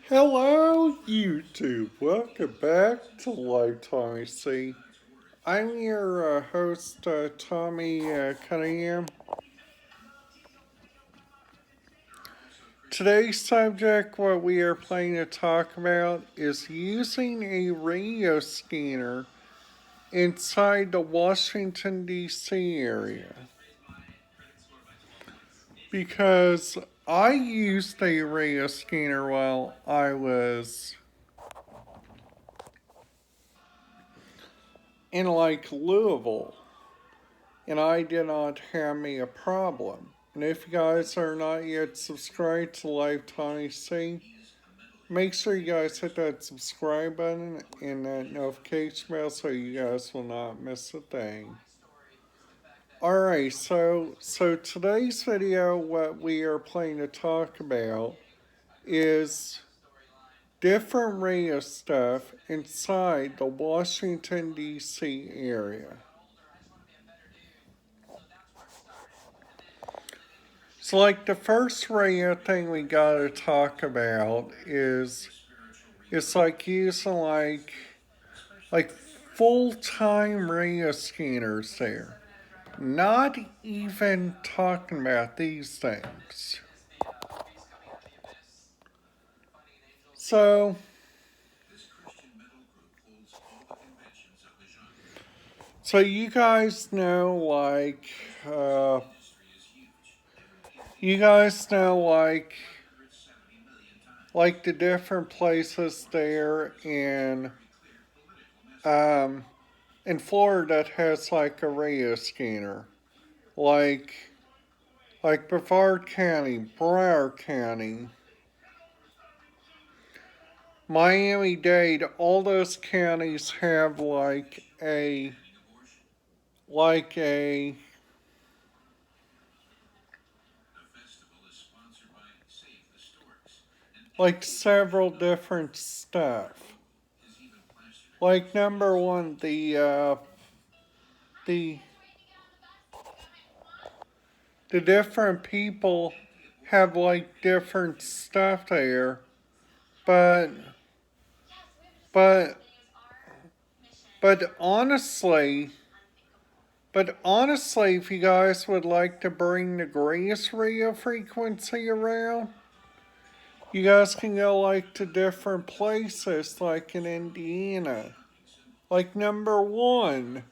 Hello, YouTube. Welcome back to Lifetime C. I'm your host, Tommy Cunningham. Today's subject, what we are planning to talk about, is using a radio scanner inside the Washington, D.C. area. Because I used a radio scanner while I was in Louisville, and I did not have me a problem. And if you guys are not yet subscribed to Lifetime C, make sure you guys hit that subscribe button and that notification bell so you guys will not miss a thing. Alright, so today's video, what we are planning to talk about is different radio stuff inside the Washington, D.C. area. So, the first radio thing we gotta talk about is it's using like full-time radio scanners there. Not even talking about these things. So, so you guys know you guys know like the different places there um in Florida that has like a radio scanner. Like Brevard County, Broward County, Miami-Dade, all those counties have like a like several different stuff. Like number one, the the different people have like different stuff there, but but but honestly, if you guys would like to bring the greatest radio frequency around, you guys can go to different places like in Indiana. Like number one.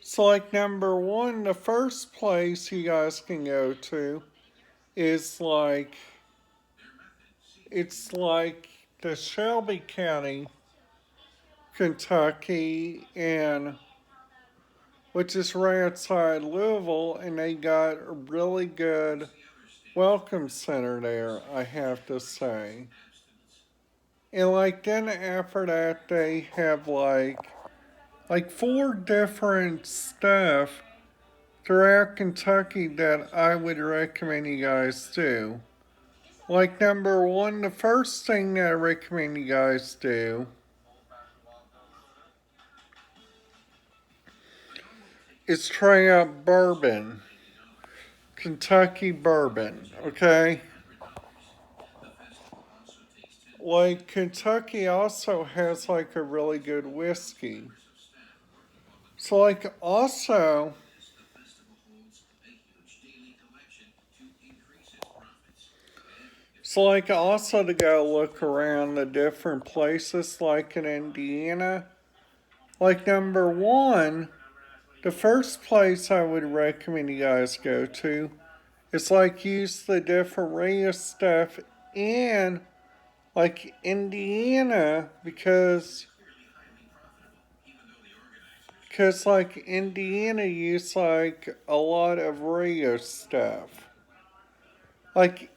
So number one, the first place you guys can go to is it's the Shelby County, Kentucky, and which is right outside Louisville, and they got a really good welcome center there, I have to say. And then after that, they have four different stuff throughout Kentucky that I would recommend you guys do. Number one, the first thing that I recommend you guys do is try out bourbon. Kentucky bourbon, okay? Kentucky also has a really good whiskey. So also also to go look around the different places in Indiana. Number one, the first place I would recommend you guys go to is use the different radio stuff in Indiana because Indiana use a lot of radio stuff.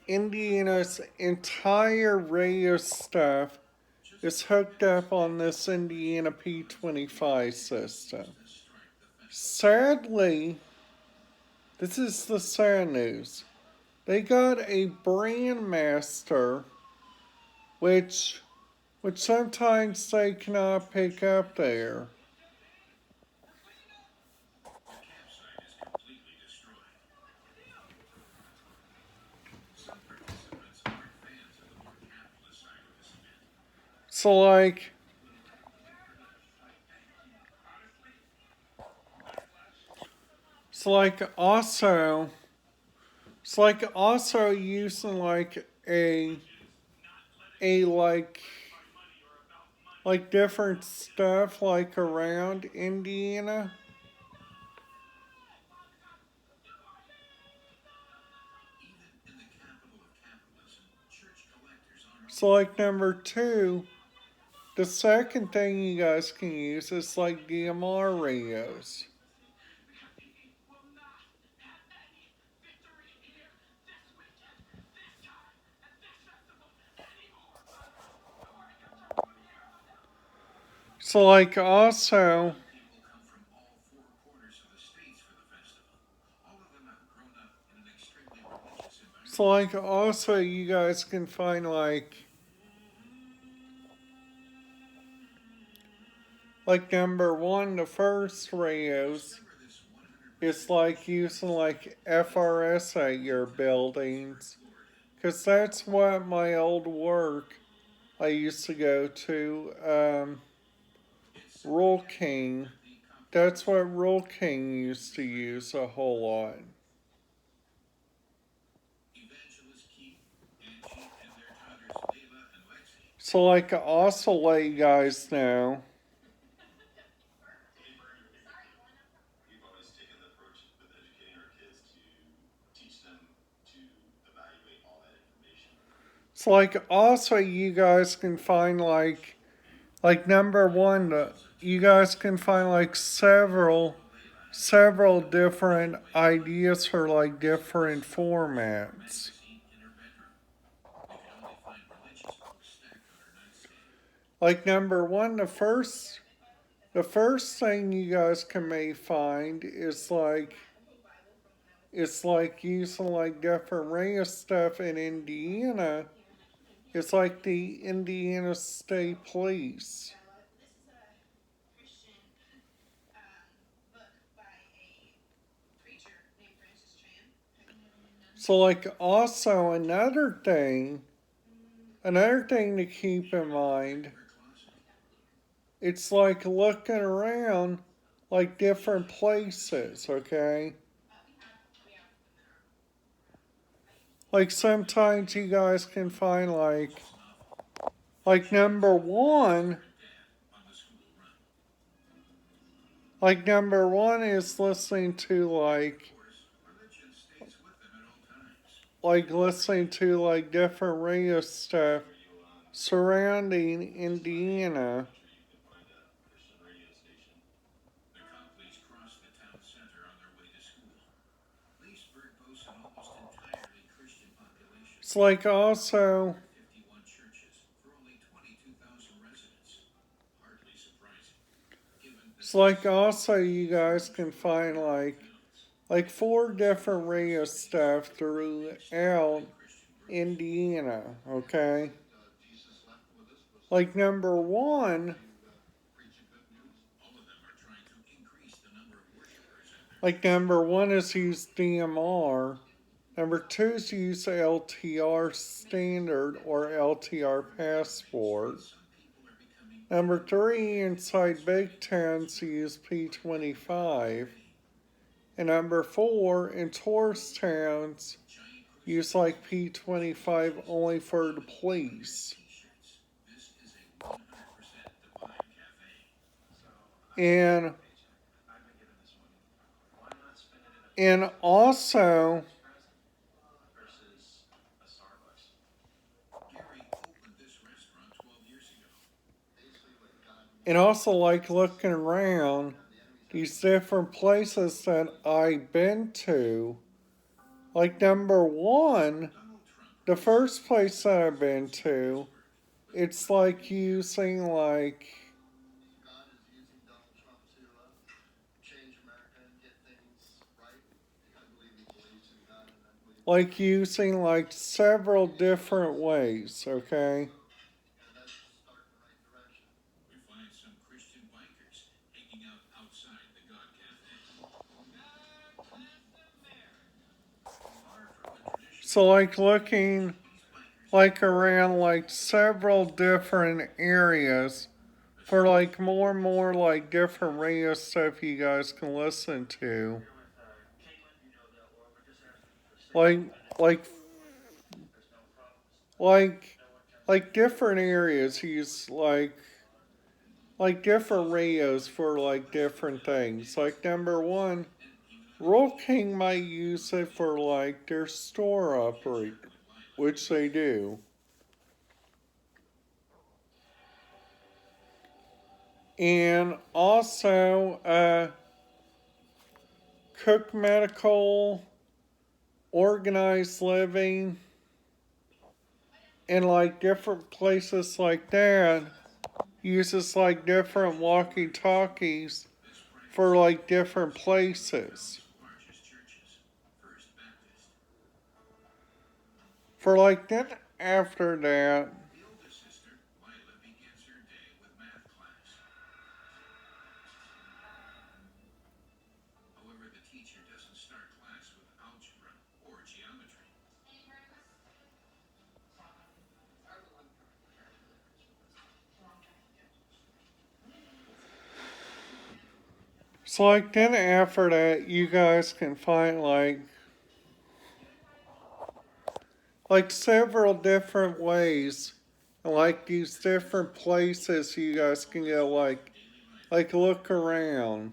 Indiana's entire radio stuff is hooked up on this Indiana P25 system. Sadly, this is the sad news. They got a brand master which sometimes they cannot pick up there. So like so like also also using a like different stuff like around Indiana. So like number two, the second thing you guys can use is like DMR radios. So like also so like also you guys can find like number one, the first radios is like using like FRS at your buildings. Cause that's what my old work I used to go to, Roll King. That's what Roll King used to use a whole lot. So like I also let you guys know. So like also you guys can find like number one, you guys can find like several different ideas for like different formats. Like number one, the first thing you guys can may find is like it's like using like different radio stuff in Indiana. It's like the Indiana State Police. So like also another thing to keep in mind, it's like looking around like different places, okay? Like sometimes you guys can find like number one like number one is listening to like listening to like different radio stuff surrounding Indiana. It's like also it's like also you guys can find like four different radio stuff throughout Indiana, okay? Like number one is use DMR. Number two is use LTR standard or LTR passport. Number three, inside big towns, use P25. And number four, in tourist towns, use like P25 only for the police. And and also and also like looking around these different places that I've been to. Like number one, the first place that I've been to, it's like using like using like several different ways, okay? So like looking like around like several different areas for like more and more like different radio stuff you guys can listen to. Like like like like different areas he's like different radios for like different things. Like number one, Roll King might use it for like their store operate, which they do. And also Cook Medical, Organized Living, and like different places like that uses like different walkie talkies for like different places. For like then after that, so like then after that, you guys can find like several different ways, like these different places you guys can go like look around.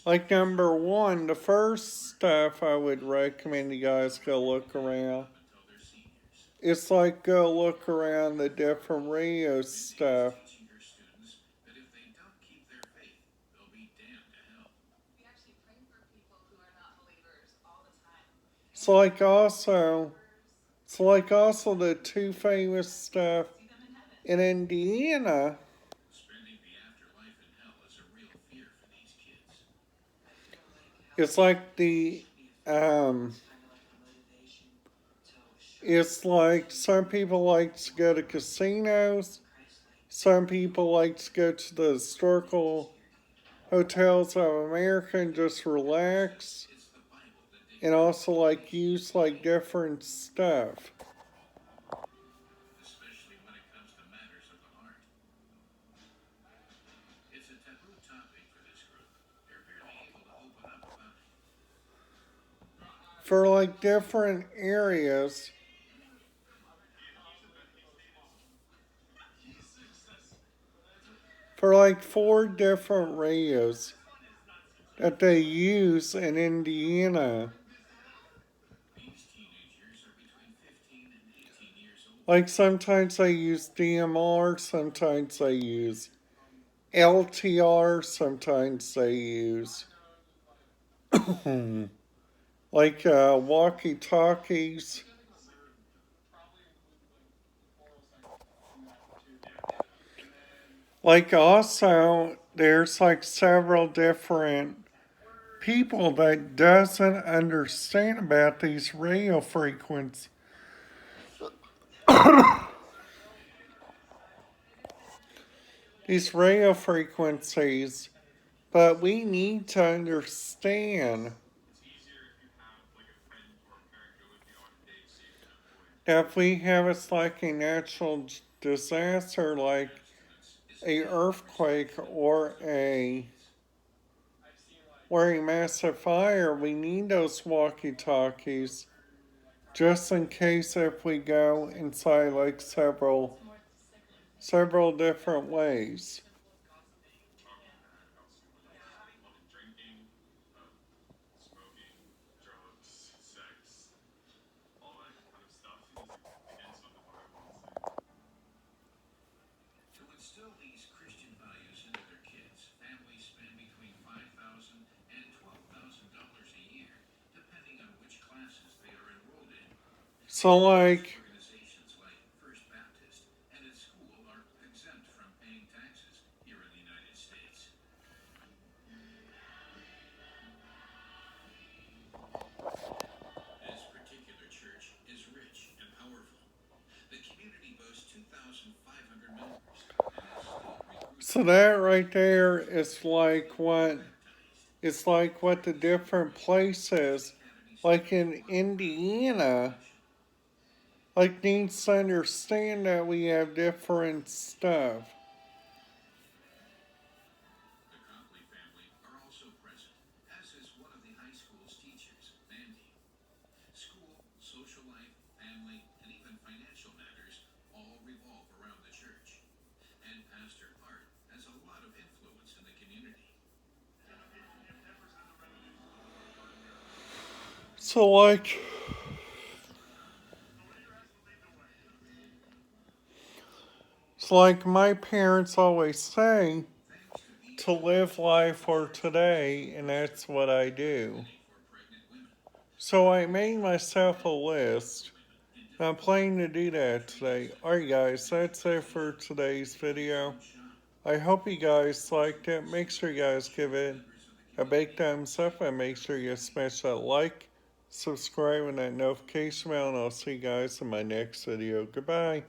Like number one, the first stuff I would recommend you guys go look around. It's like go look around the different radio stuff. So like also, so like also the two famous stuff in Indiana. It's like um, it's like some people like to go to casinos. Some people like to go to the historical hotels of America and just relax. And also like use like different stuff. For like different areas. For like four different radios that they use in Indiana. Like sometimes they use DMR, sometimes they use LTR, sometimes they use like walkie talkies. Like also, there's like several different people that doesn't understand about these radio frequencies. These radio frequencies, but we need to understand that if we have it's like a natural disaster, like a earthquake or a massive fire, we need those walkie talkies just in case if we go inside like several different ways. So like so that right there is like what It's like what the different places, like in Indiana, like needs to understand that we have different stuff. So like my parents always say to live life for today, and that's what I do. So I made myself a list. I'm planning to do that today. Alright guys, that's it for today's video. I hope you guys liked it. Make sure you guys give it a big thumbs up and make sure you smash that like, subscribe, and that notification bell, and I'll see you guys in my next video. Goodbye.